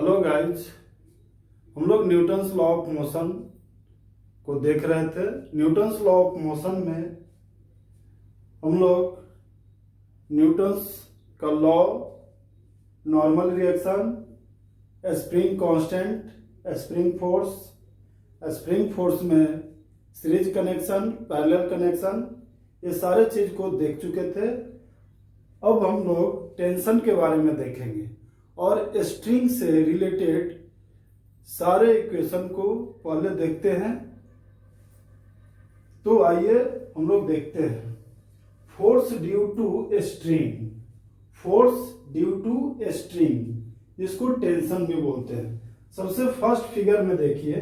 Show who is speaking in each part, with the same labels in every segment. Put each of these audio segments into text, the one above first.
Speaker 1: Hello guys, हम लोग Newton's law of motion को देख रहे थे। न्यूटन्स लॉ ऑफ मोशन में हम लोग न्यूटन्स का law, normal reaction, spring constant, spring force में सीरीज कनेक्शन, पैरेलल कनेक्शन, ये सारे चीज को देख चुके थे। अब हम लोग टेंशन के बारे में देखेंगे और स्ट्रिंग से रिलेटेड सारे इक्वेशन को पहले देखते हैं। तो आइए हम लोग देखते हैं। Force due to string, force due to string, इसको टेंशन भी बोलते हैं। सबसे फर्स्ट फिगर में देखिए,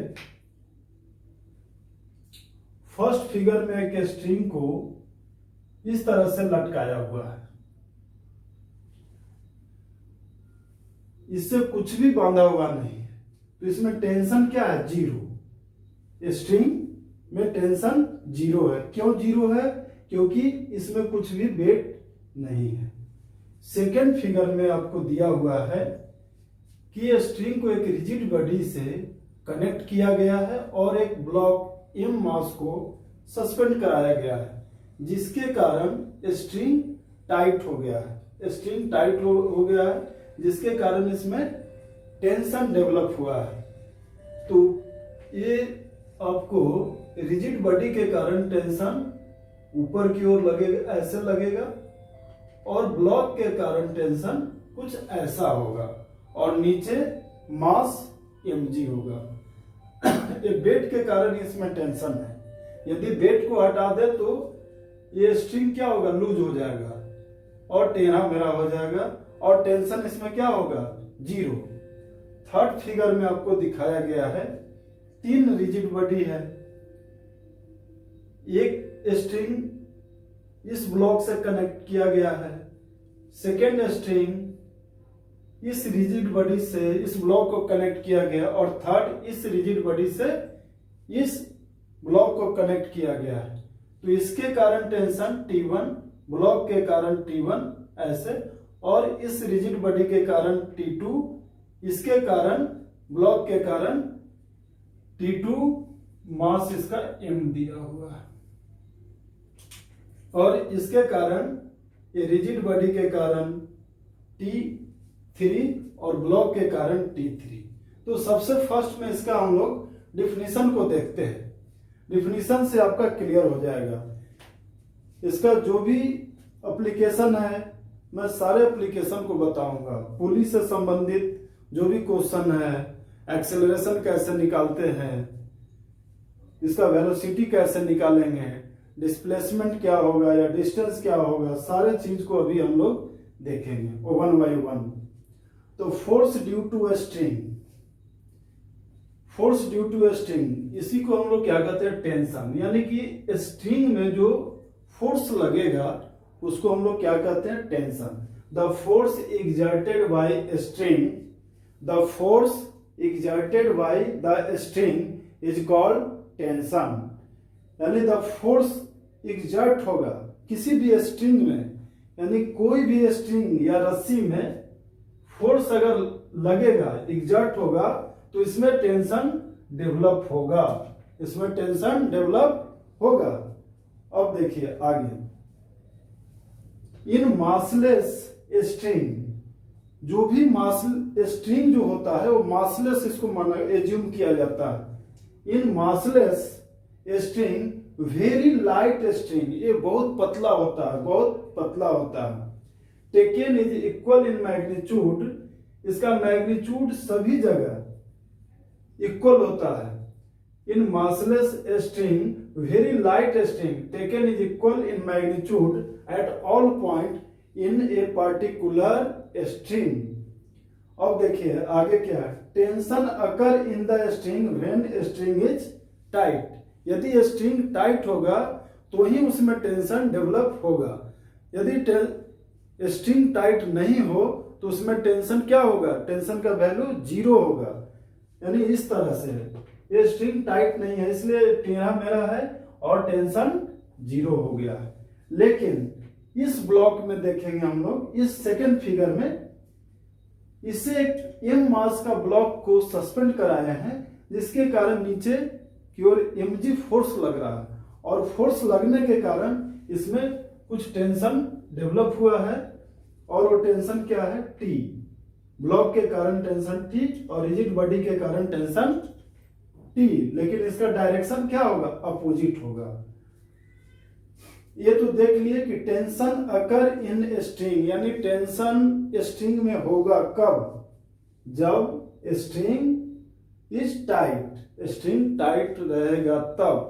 Speaker 1: फर्स्ट फिगर में एक स्ट्रिंग को इस तरह से लटकाया हुआ है, इससे कुछ भी बांधा हुआ नहीं है, तो इसमें टेंशन क्या है? जीरो। स्ट्रिंग में टेंशन जीरो है। क्यों जीरो है? क्योंकि इसमें कुछ भी वेट नहीं है। सेकेंड फिगर में आपको दिया हुआ है कि स्ट्रिंग को एक रिजिड बॉडी से कनेक्ट किया गया है और एक ब्लॉक एम मास को सस्पेंड कराया गया है, जिसके कारण स्ट्रिंग टाइट हो गया है। स्ट्रिंग टाइट हो गया है, जिसके कारण इसमें टेंशन डेवलप हुआ है। तो ये आपको रिजिड बॉडी के कारण टेंशन ऊपर की ओर लगेगा, ऐसे लगेगा, और ब्लॉक के कारण टेंशन कुछ ऐसा होगा, और नीचे मास mg होगा। ये वेट के कारण इसमें टेंशन है। यदि वेट को हटा दे तो ये स्ट्रिंग क्या होगा? लूज हो जाएगा और टेढ़ा मेढ़ा हो जाएगा, और टेंशन इसमें क्या होगा? जीरो। थर्ड फिगर में आपको दिखाया गया है तीन रिजिड बॉडी है। एक स्ट्रिंग इस ब्लॉक से कनेक्ट किया गया है, सेकेंड स्ट्रिंग इस रिजिड बॉडी से इस ब्लॉक को कनेक्ट किया गया, और थर्ड इस रिजिड बॉडी से इस ब्लॉक को कनेक्ट किया गया है। तो इसके कारण टेंशन T1, ब्लॉक के कारण T1 ऐसे, और इस रिजिड बॉडी के कारण T2, इसके कारण ब्लॉक के कारण T2, मास इसका m दिया हुआ है, और इसके कारण ये रिजिड बॉडी के कारण T3 और ब्लॉक के कारण T3। तो सबसे फर्स्ट में इसका हम लोग डिफिनीशन को देखते हैं। डिफिनीशन से आपका क्लियर हो जाएगा। इसका जो भी एप्लीकेशन है, मैं सारे एप्लीकेशन को बताऊंगा। पुली से संबंधित जो भी क्वेश्चन है, एक्सेलरेशन कैसे निकालते हैं, इसका वेलोसिटी कैसे निकालेंगे, डिस्प्लेसमेंट क्या होगा या डिस्टेंस क्या होगा, सारे चीज को अभी हम लोग देखेंगे वन बाय वन। तो force due to string, force due to string, इसी को हम लोग क्या कहते हैं? टेंशन। यानी कि स्ट्रिंग में जो फोर्स लगेगा उसको हम लोग क्या कहते हैं? Tension. The force exerted by string, the force exerted by the string is called tension. यानी द फोर्स एक्सर्ट होगा किसी भी स्ट्रिंग में, यानी कोई भी स्ट्रिंग या रस्सी में फोर्स अगर लगेगा, एक्सर्ट होगा, तो इसमें टेंशन डेवलप होगा, इसमें टेंशन डेवलप होगा। अब देखिए आगे, इन मासलेस स्ट्रिंग, जो भी स्ट्रिंग जो होता है वो मासलेस, इसको माना एज्यूम किया जाता है। In massless string, very light string, ये बहुत पतला होता है, बहुत पतला होता है। Taken is equal in magnitude, इसका मैग्नीट्यूड सभी जगह इक्वल होता है। In massless string, very light string, taken is equal in magnitude at all point in a particular string. अब देखिए आगे क्या है? Tension occur in the string when string is tight. यदि स्ट्रिंग टाइट होगा तो ही उसमें टेंशन डेवलप होगा। यदि स्ट्रिंग टाइट नहीं हो तो उसमें टेंशन क्या होगा? टेंशन का वैल्यू जीरो होगा। यानी इस तरह से ये स्ट्रिंग टाइट नहीं है, इसलिए टेढ़ा मेढ़ा है और टेंशन जीरो हो गया है। लेकिन इस ब्लॉक में देखेंगे हम लोग, इस सेकेंड फिगर में इससे एक m मास का ब्लॉक को सस्पेंड कराए हैं, जिसके कारण नीचे की ओर mg फोर्स लग रहा है, और फोर्स लगने के कारण इसमें कुछ टेंशन डेवलप हुआ है, और वो टेंशन क्या है, T। ब्लॉक के कारण टेंशन T और रिजिड बॉडी के कारण टेंशन T, लेकिन इसका डायरेक्शन क्या होगा, अपोजिट होगा। ये तो देख लिए कि टेंशन अकर इन स्ट्रिंग, यानी टेंशन स्ट्रिंग में होगा कब, जब string is tight, string tight रहेगा तब।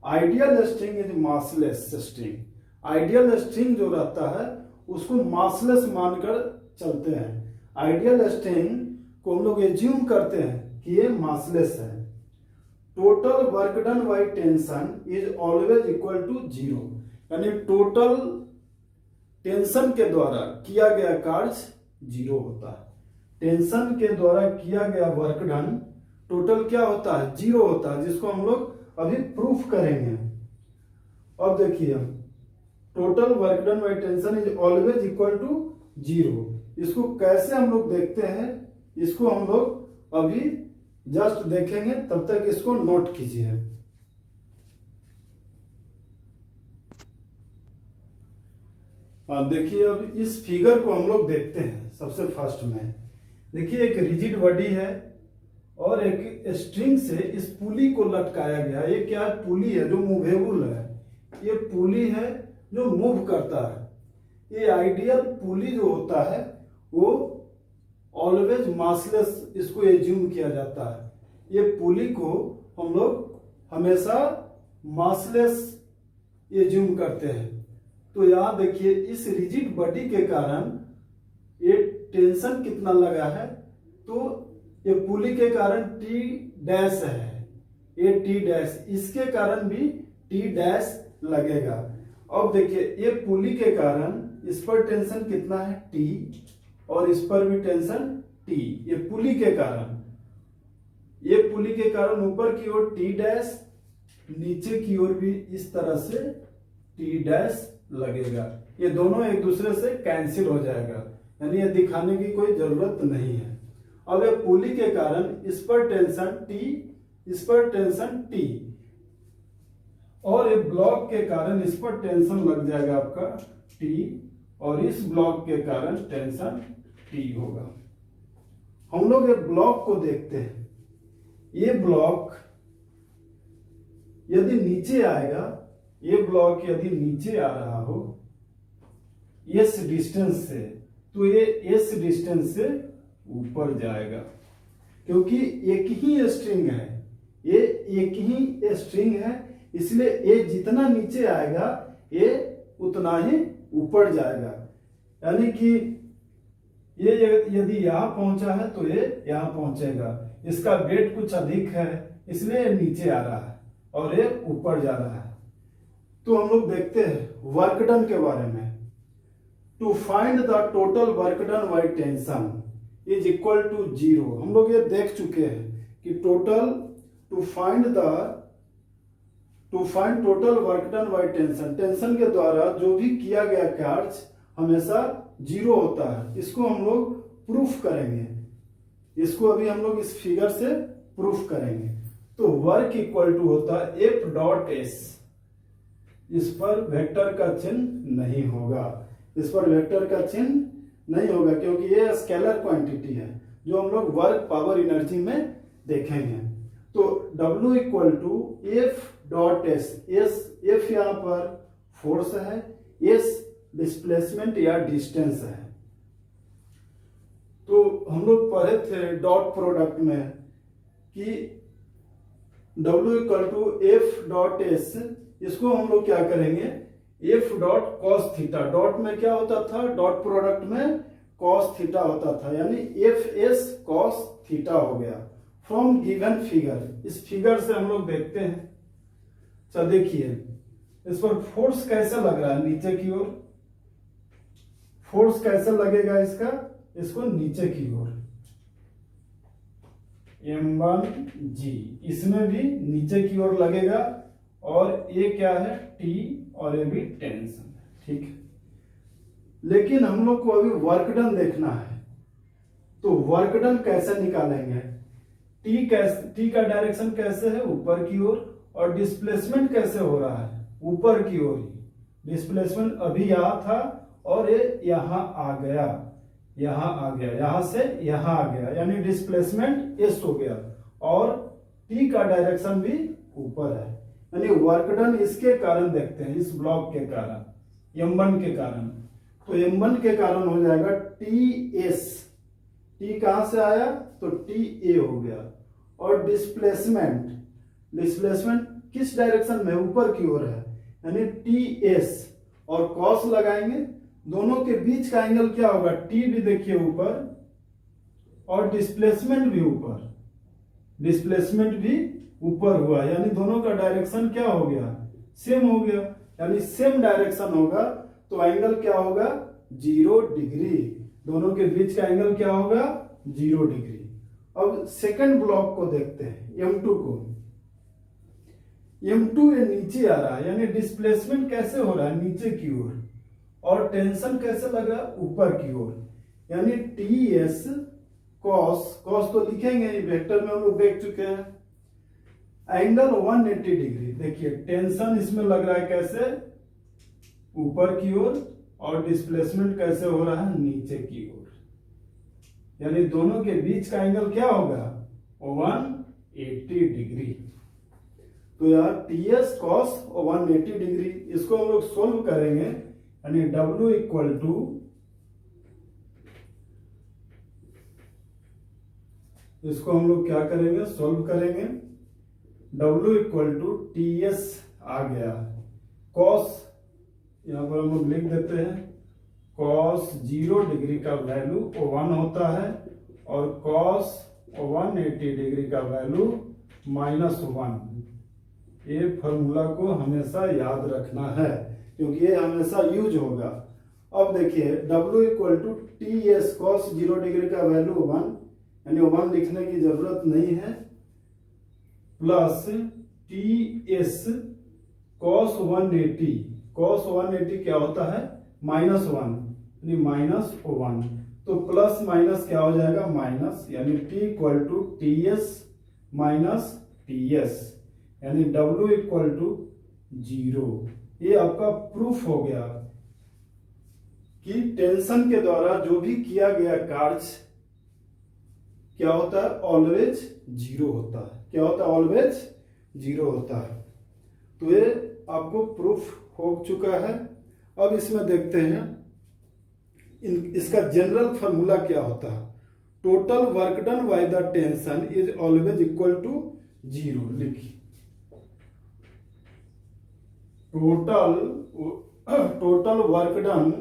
Speaker 1: Ideal string is massless string, ideal string जो रहता है उसको मासलेस मानकर चलते हैं। आइडियल स्ट्रिंग को हम लोग एज्यूम करते हैं कि ये मासलेस है। Total work done by tension is always equal to 0, यानी टोटल टेंशन के द्वारा किया गया कार्य 0 होता है। टेंशन के द्वारा किया गया वर्क डन टोटल क्या होता है, 0 होता है, जिसको हम लोग अभी प्रूफ करेंगे। अब देखिए हम, total work done by tension is always equal to 0, इसको कैसे हम लोग देखते हैं, इसको हम लोग अभी जस्ट देखेंगे, तब तक इसको नोट कीजिए। देखिए अब इस फिगर को हम लोग देखते हैं। सबसे फर्स्ट में देखिए एक रिजिड बॉडी है और एक स्ट्रिंग से इस पुली को लटकाया गया। ये क्या है, पुली है जो मूवेबल है, ये पुली है जो मूव करता है। ये आइडियल पुली जो होता है वो ऑलवेज मासलेस इसको एज्यूम किया जाता है। ये पुली को हम लोग हमेशा मासलेस एज्यूम करते हैं। तो यहां देखिए इस रिजिड बॉडी के कारण ये टेंशन कितना लगा है, तो ये पुली के कारण टी डैश है, ये टी डैश, इसके कारण भी टी डैश लगेगा। अब देखिए ये पुली के कारण इस पर टेंशन कितना है, टी, और इस पर भी टेंशन टी। ये पुली के कारण, ये पुली के कारण ऊपर की ओर टी डैश, नीचे की ओर भी इस तरह से टी डैश लगेगा। ये दोनों एक दूसरे से कैंसिल हो जाएगा, यानी ये दिखाने की कोई जरूरत नहीं है। अब ये पुली के कारण इस पर टेंशन टी, इस पर टेंशन टी, और ये ब्लॉक के कारण इस पर टेंशन लग जाएगा आपका टी, और इस ब्लॉक के कारण टेंशन टी होगा। हम लोग ये ब्लॉक को देखते हैं। ये ब्लॉक यदि नीचे आएगा, ये ब्लॉक यदि नीचे आ रहा हो इस डिस्टेंस से, तो ये इस डिस्टेंस से ऊपर जाएगा, क्योंकि एक ही स्ट्रिंग है, ये एक ही स्ट्रिंग है, इसलिए ये जितना नीचे आएगा ये उतना ही ऊपर जाएगा। यानी कि ये यदि यहां पहुंचा है तो ये यहां पहुंचेगा। इसका वेट कुछ अधिक है इसलिए ये नीचे आ रहा है और ये ऊपर जा रहा है। तो हम लोग देखते हैं वर्क डन के बारे में। To find the total work done by tension is equal to 0। हम लोग ये देख चुके हैं कि total to find total work done by tension, tension के द्वारा जो भी किया गया कार्य हमेशा 0 होता है। इसको हम लोग प्रूफ करेंगे, इसको अभी हम लोग इस फिगर से प्रूफ करेंगे। तो वर्क इक्वल टू होता है F डॉट S। इस पर वेक्टर का चिन्ह नहीं होगा, इस पर वेक्टर का चिन्ह नहीं होगा, क्योंकि ये स्केलर क्वांटिटी है जो हम लोग वर्क पावर एनर्जी में देखेंगे। तो W equal to F dot S, F यहाँ पर फोर्स है, S डिस्प्लेसमेंट या डिस्टेंस है। तो हम लोग पढ़े थे डॉट प्रोडक्ट में कि W equal to F dot S, इसको हम लोग क्या करेंगे, F dot cos theta, dot में क्या होता था, डॉट प्रोडक्ट में कॉस थीटा होता था, यानी FS कॉस थीटा हो गया फ्रॉम गिवन फिगर। इस फिगर से हम लोग देखते हैं। तो देखिए इस पर फोर्स कैसे लग रहा है, नीचे की ओर फोर्स कैसे लगेगा इसका, इसको नीचे की ओर M1G, इसमें भी नीचे की ओर लगेगा, और ये क्या है T, और ये भी टेंशन है, ठीक है। लेकिन हम लोग को अभी वर्क डन देखना है। तो वर्क डन कैसे निकालेंगे? टी का डायरेक्शन कैसे है? ऊपर की ओर। और डिस्प्लेसमेंट कैसे हो रहा है? ऊपर की ओर ही। डिस्प्लेसमेंट अभी यहां था और ये यहां आ गया, यहां आ गया, यहां से यहां आ गया, यानी डिस्प्लेसमेंट एस हो गया। और टी का डायरेक्शन भी ऊपर है, यानी वर्क डन इसके कारण देखते हैं, इस ब्लॉक के कारण, M1 के कारण। तो M1 के कारण हो जाएगा टी एस। टी कहां से आया? तो टी ए हो गया। और डिस्प्लेसमेंट किस डायरेक्शन में? ऊपर की ओर है, यानी टी एस। और कॉस लगाएंगे, दोनों के बीच का एंगल क्या होगा? टी भी देखिए ऊपर और डिस्प्लेसमेंट भी ऊपर, डिस्प्लेसमेंट भी ऊपर हुआ, यानी दोनों का डायरेक्शन क्या हो गया? सेम हो गया, यानी सेम डायरेक्शन होगा तो एंगल क्या होगा? 0 डिग्री। दोनों के बीच का एंगल क्या होगा? 0 डिग्री। अब सेकंड ब्लॉक को देखते हैं, M2 को। M2 ये नीचे आ रहा है, यानी डिस्प्लेसमेंट कैसे हो रहा है? नीचे की ओर। और टेंशन कैसे लगा? ऊपर की ओर, यानी टी एस कॉस तो लिखेंगे, वेक्टर में हम लोग देख चुके हैं। Angle 180 degree. देखिए टेंशन इसमें लग रहा है कैसे? ऊपर की ओर। और डिस्प्लेसमेंट कैसे हो रहा है? नीचे की ओर, यानी दोनों के बीच का एंगल क्या होगा? 180 डिग्री। तो यार टी एस कॉस 180 डिग्री, इसको हम लोग सोल्व करेंगे, यानी W इक्वल टू, इसको हम लोग क्या करेंगे? सोल्व करेंगे। W equal to T S आ गया, कॉस यहां पर हम लोग लिख देते हैं, कॉस 0 डिग्री का वैल्यू 1 होता है और कॉस 180 डिग्री का वैल्यू -1। ये फॉर्मूला को हमेशा याद रखना है क्योंकि ये हमेशा यूज होगा। अब देखिए W equal to T S cos 0 degree का वैल्यू 1, यानी 1 लिखने की जरूरत नहीं है, plus T S cos 180। Cos 180 क्या होता है? -1, यानी -1। तो प्लस माइनस क्या हो जाएगा? माइनस, यानी T equal to T S minus T S, यानी W इक्वल टू 0। ये आपका प्रूफ हो गया कि टेंशन के द्वारा जो भी किया गया कार्य क्या होता है? ऑलवेज 0 होता है। क्या होता है? ऑलवेज 0 होता है। तो ये आपको प्रूफ हो चुका है। अब इसमें देखते हैं इसका जनरल फॉर्मूला क्या होता है। Total work done by the tension is always equal to 0। लिखिए total work done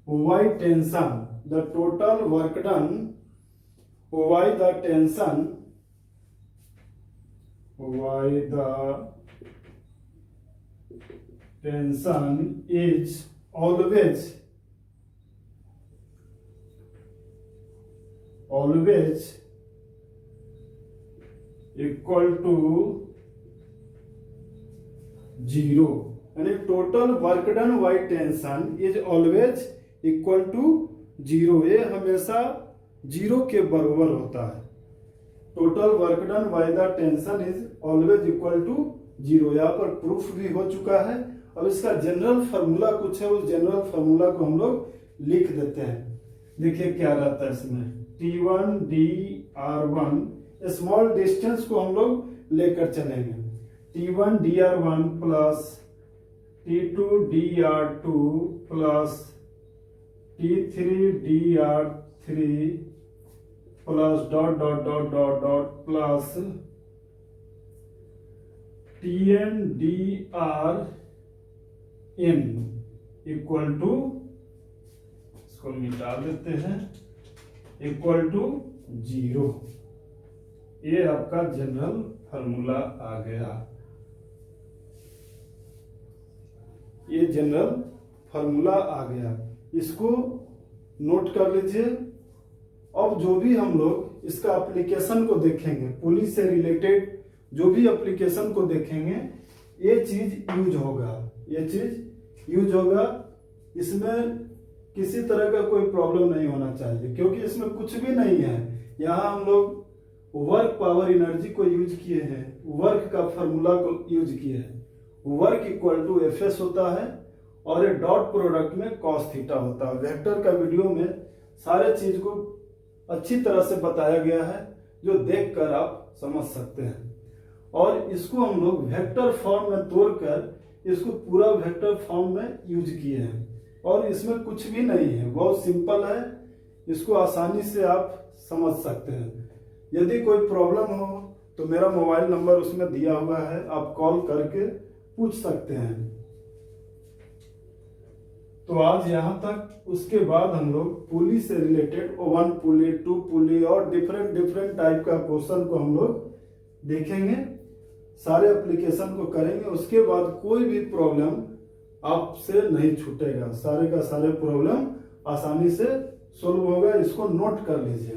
Speaker 1: by tension, the total work done by the tension is always equal to 0, यानी total work done by tension is always equal to 0। ये हमेशा 0 के बराबर होता है। Total work done by the tension is always equal to 0। यहाँ पर proof भी हो चुका है। अब इसका जनरल फार्मूला कुछ है, उस जनरल फार्मूला को हम लोग लिख देते हैं। देखिए क्या रहता है इसमें, T1 dr1, स्मॉल डिस्टेंस को हम लोग लेकर चलेंगे। T1 dr1 plus T2 dr2 plus T3 dr3 plus dot dot dot dot dot plus Tn dr n equal to, इसको मिटा देते हैं, इक्वल टू 0। ये आपका जनरल फार्मूला आ गया। ये जनरल फार्मूला आ गया, इसको नोट कर लीजिए। अब जो भी हम लोग इसका एप्लीकेशन को देखेंगे, पुलिस से रिलेटेड जो भी एप्लीकेशन को देखेंगे, ये चीज यूज होगा, ये चीज यूज होगा। इसमें किसी तरह का कोई प्रॉब्लम नहीं होना चाहिए, क्योंकि इसमें कुछ भी नहीं है। यहाँ हम लोग वर्क पावर एनर्जी को यूज किए हैं, वर्क का फॉर्मूला को यूज किए हैं। वर्क इक्वल टू एफ होता है और ये डॉट प्रोडक्ट में कॉस थीटा होता है। वेक्टर का वीडियो में सारे चीज को अच्छी तरह से बताया गया है, जो देखकर आप समझ सकते हैं। और इसको हम लोग वेक्टर फॉर्म में तोड़कर इसको पूरा वेक्टर फॉर्म में यूज किए हैं, और इसमें कुछ भी नहीं है, बहुत सिंपल है। इसको आसानी से आप समझ सकते हैं। यदि कोई प्रॉब्लम हो तो मेरा मोबाइल नंबर उसमें दिया हुआ है, आप कॉल करके पूछ सकते हैं। तो आज यहाँ तक। उसके बाद हम लोग पुली से रिलेटेड 1 पुली, 2 पुली और डिफरेंट टाइप का क्वेश्चन को हम लोग देखेंगे, सारे एप्लीकेशन को करेंगे। उसके बाद कोई भी प्रॉब्लम आपसे नहीं छूटेगा, सारे का सारे प्रॉब्लम आसानी से सोल्व होगा। इसको नोट कर लीजिए।